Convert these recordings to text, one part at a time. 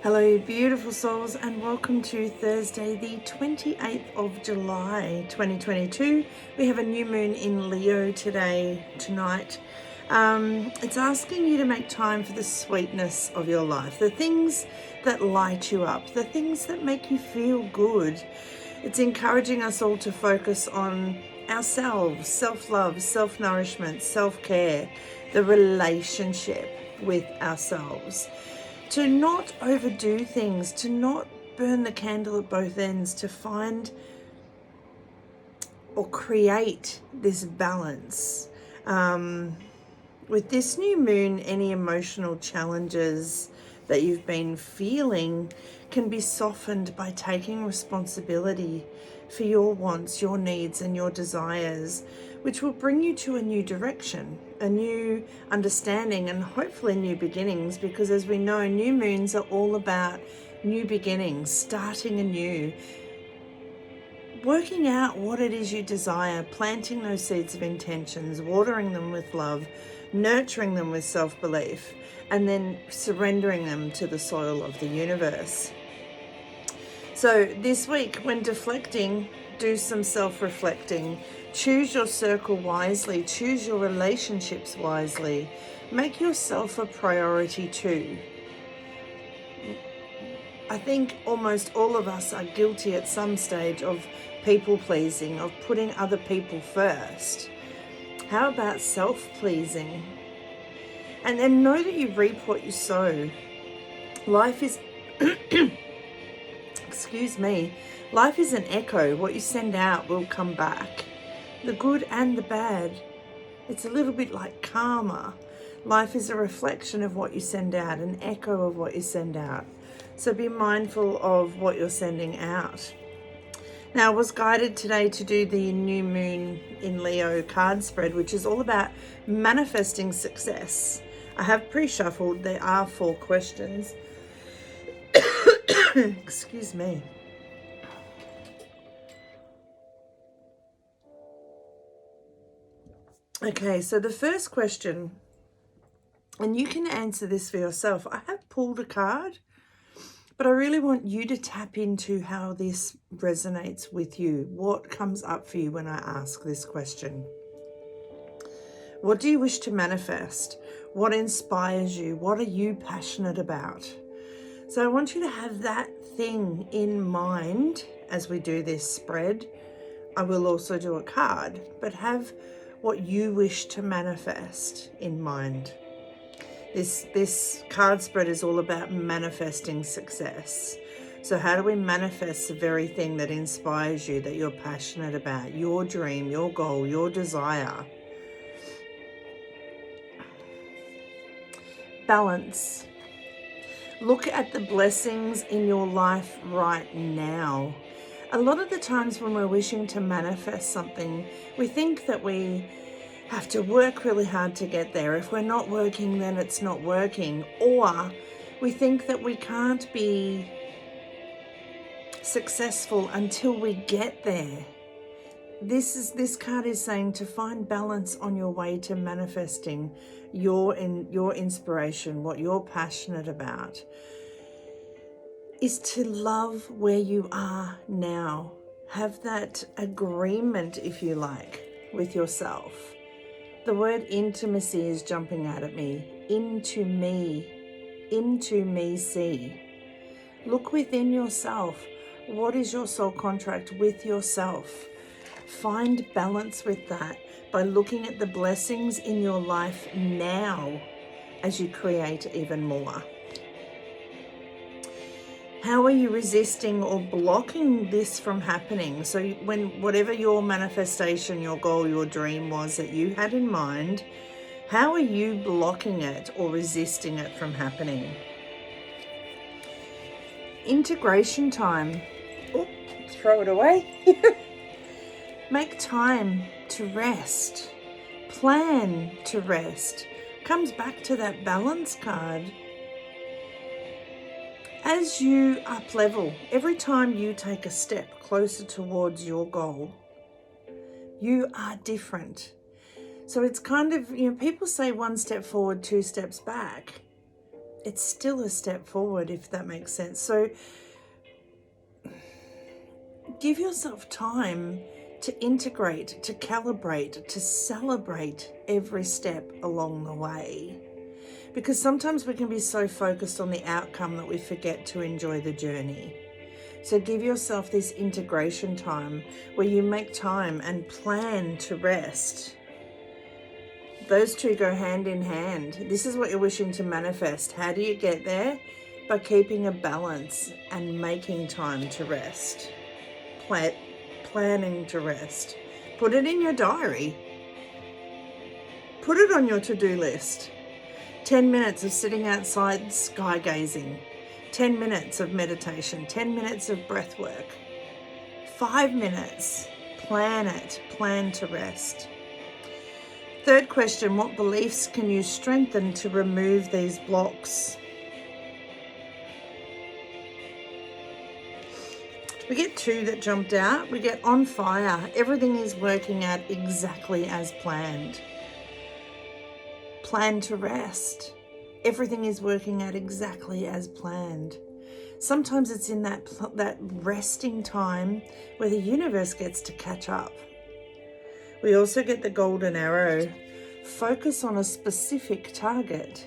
Hello, you beautiful souls, and welcome to Thursday, the 28th of July, 2022. We have a new moon in Leo tonight. It's asking you to make time for the sweetness of your life, the things that light you up, the things that make you feel good. It's encouraging us all to focus on ourselves, self-love, self-nourishment, self-care, the relationship with ourselves. To not overdo things, to not burn the candle at both ends, to find or create this balance. With this new moon, any emotional challenges that you've been feeling can be softened by taking responsibility for your wants, your needs, and your desires, which will bring you to a new direction, a new understanding, and hopefully new beginnings, because as we know, new moons are all about new beginnings, starting anew, working out what it is you desire, planting those seeds of intentions, watering them with love, nurturing them with self-belief, and then surrendering them to the soil of the universe. So this week, when deflecting, do some self-reflecting. Choose your circle wisely. Choose your relationships wisely. Make yourself a priority too. I think almost all of us are guilty at some stage of people-pleasing, of putting other people first. How about self-pleasing? And then know that you reap what you sow. Life is... Excuse me. Life is an echo. What you send out will come back. The good and the bad. It's a little bit like karma. Life is a reflection of what you send out, an echo of what you send out. So be mindful of what you're sending out. Now, I was guided today to do the new moon in Leo card spread, which is all about manifesting success. I have pre-shuffled. There are 4 questions. Excuse me. Okay, so the first question, and you can answer this for yourself. I have pulled a card, but I really want you to tap into how this resonates with you. What comes up for you when I ask this question? What do you wish to manifest? What inspires you? What are you passionate about? So I want you to have that thing in mind as we do this spread. I will also do a card, but have what you wish to manifest in mind. This card spread is all about manifesting success. So how do we manifest the very thing that inspires you, that you're passionate about, your dream, your goal, your desire? Balance. Look at the blessings in your life right now. A lot of the times when we're wishing to manifest something, we think that we have to work really hard to get there. If we're not working, then it's not working. Or we think that we can't be successful until we get there. This card is saying to find balance on your way to manifesting your inspiration, what you're passionate about, is to love where you are now. Have that agreement, if you like, with yourself. The word intimacy is jumping out at me. Into me see. Look within yourself. What is your soul contract with yourself? Find balance with that by looking at the blessings in your life now as you create even more. How are you resisting or blocking this from happening? So when whatever your manifestation, your goal, your dream was that you had in mind, how are you blocking it or resisting it from happening? Integration time. Oh, throw it away. Make time to rest. Plan to rest. Comes back to that balance card. As you up level, every time you take a step closer towards your goal, you are different. So it's kind of, people say 1 step forward, 2 steps back. it's still a step forward, if that makes sense. So give yourself time to integrate, to calibrate, to celebrate every step along the way. Because sometimes we can be so focused on the outcome that we forget to enjoy the journey. So give yourself this integration time where you make time and plan to rest. Those two go hand in hand. This is what you're wishing to manifest. How do you get there? By keeping a balance and making time to rest. Planning to rest. Put it in your diary. Put it on your to-do list. 10 minutes of sitting outside sky gazing. 10 minutes of meditation. 10 minutes of breath work. 5 minutes. Plan it. Plan to rest. Third question, what beliefs can you strengthen to remove these blocks? We get 2 that jumped out. We get on fire. Everything is working out exactly as planned. Plan to rest. Everything is working out exactly as planned. Sometimes it's in that resting time where the universe gets to catch up. We also get the golden arrow. Focus on a specific target.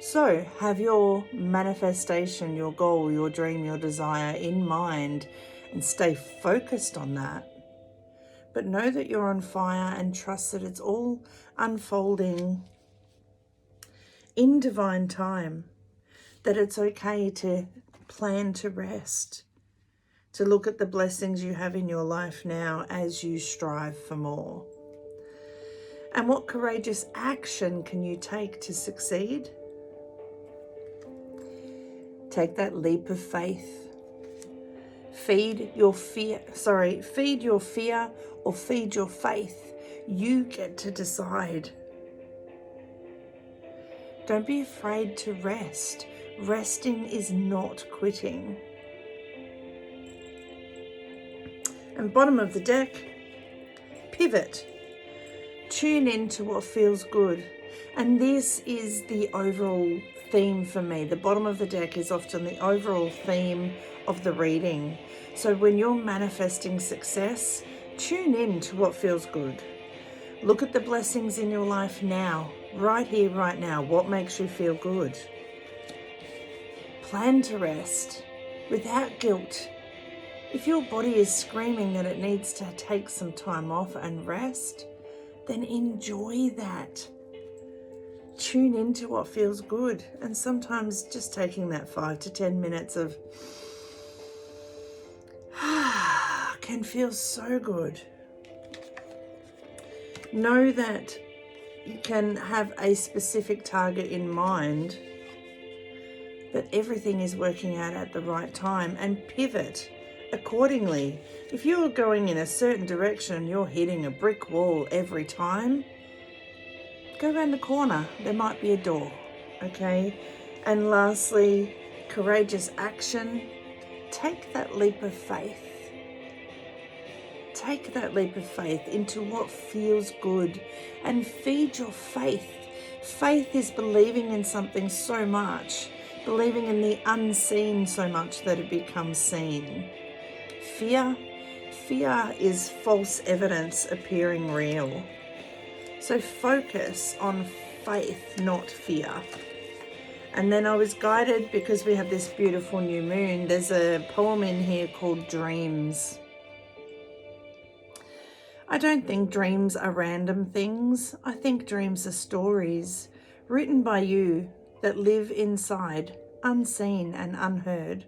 So have your manifestation, your goal, your dream, your desire in mind and stay focused on that. But know that you're on fire and trust that it's all unfolding in divine time. That it's okay to plan to rest, to look at the blessings you have in your life now as you strive for more. And what courageous action can you take to succeed? Take that leap of faith. Feed your fear or feed your faith. You get to decide. Don't be afraid to rest. Resting is not quitting. And bottom of the deck, pivot. Tune in to what feels good. And this is the overall theme for me. The bottom of the deck is often the overall theme of the reading. So when you're manifesting success, tune in to what feels good. Look at the blessings in your life now, right here, right now. What makes you feel good? Plan to rest without guilt. If your body is screaming that it needs to take some time off and rest, then enjoy that. Tune into what feels good. And sometimes just taking that 5 to 10 minutes of can feel so good. Know that you can have a specific target in mind, but everything is working out at the right time, and pivot accordingly. If you're going in a certain direction, you're hitting a brick wall every time, go around the corner. There might be a door, okay? And lastly, courageous action. Take that leap of faith. Take that leap of faith into what feels good and feed your faith. Faith is believing in something so much, believing in the unseen so much that it becomes seen. Fear is false evidence appearing real. So focus on faith, not fear. And then I was guided, because we have this beautiful new moon, there's a poem in here called Dreams. I don't think dreams are random things. I think dreams are stories written by you that live inside, unseen and unheard.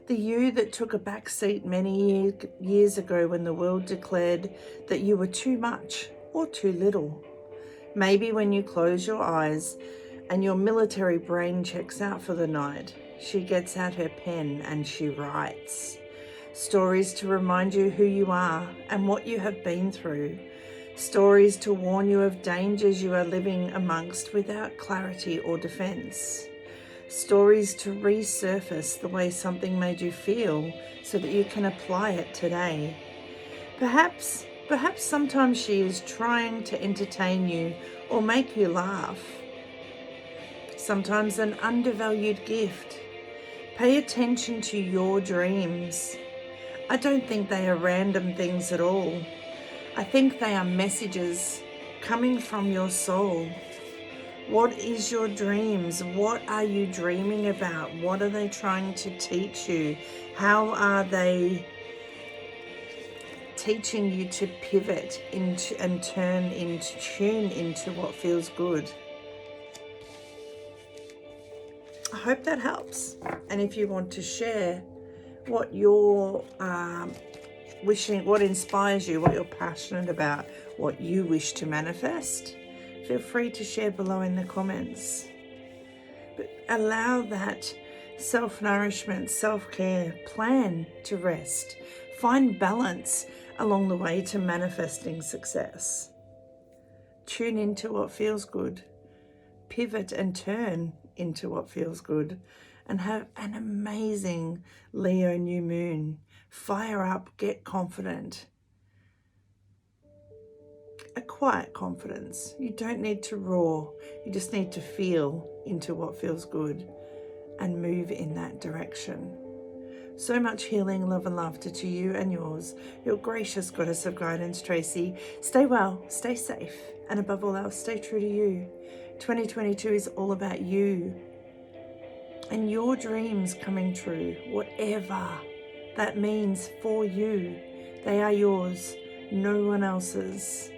The you that took a back seat many years ago when the world declared that you were too much or too little. Maybe when you close your eyes and your military brain checks out for the night, she gets out her pen and she writes. Stories to remind you who you are and what you have been through. Stories to warn you of dangers you are living amongst without clarity or defense. Stories to resurface the way something made you feel so that you can apply it today. Perhaps sometimes she is trying to entertain you or make you laugh. sometimes an undervalued gift. Pay attention to your dreams. I don't think they are random things at all. I think they are messages coming from your soul. What is your dreams? What are you dreaming about? What are they trying to teach you? How are they teaching you to pivot into and tune into what feels good? I hope that helps. And if you want to share what you're wishing, what inspires you, what you're passionate about, what you wish to manifest, feel free to share below in the comments. But allow that self-nourishment, self-care plan to rest. Find balance along the way to manifesting success. Tune into what feels good. Pivot and turn into what feels good. And have an amazing Leo new moon. Fire up, get confident. A quiet confidence. You don't need to roar. You just need to feel into what feels good and move in that direction. So much healing, love and laughter to you and yours. Your gracious goddess of guidance, Tracy. Stay well, stay safe, and above all else, stay true to you. 2022 is all about you and your dreams coming true, whatever that means for you. They are yours, no one else's.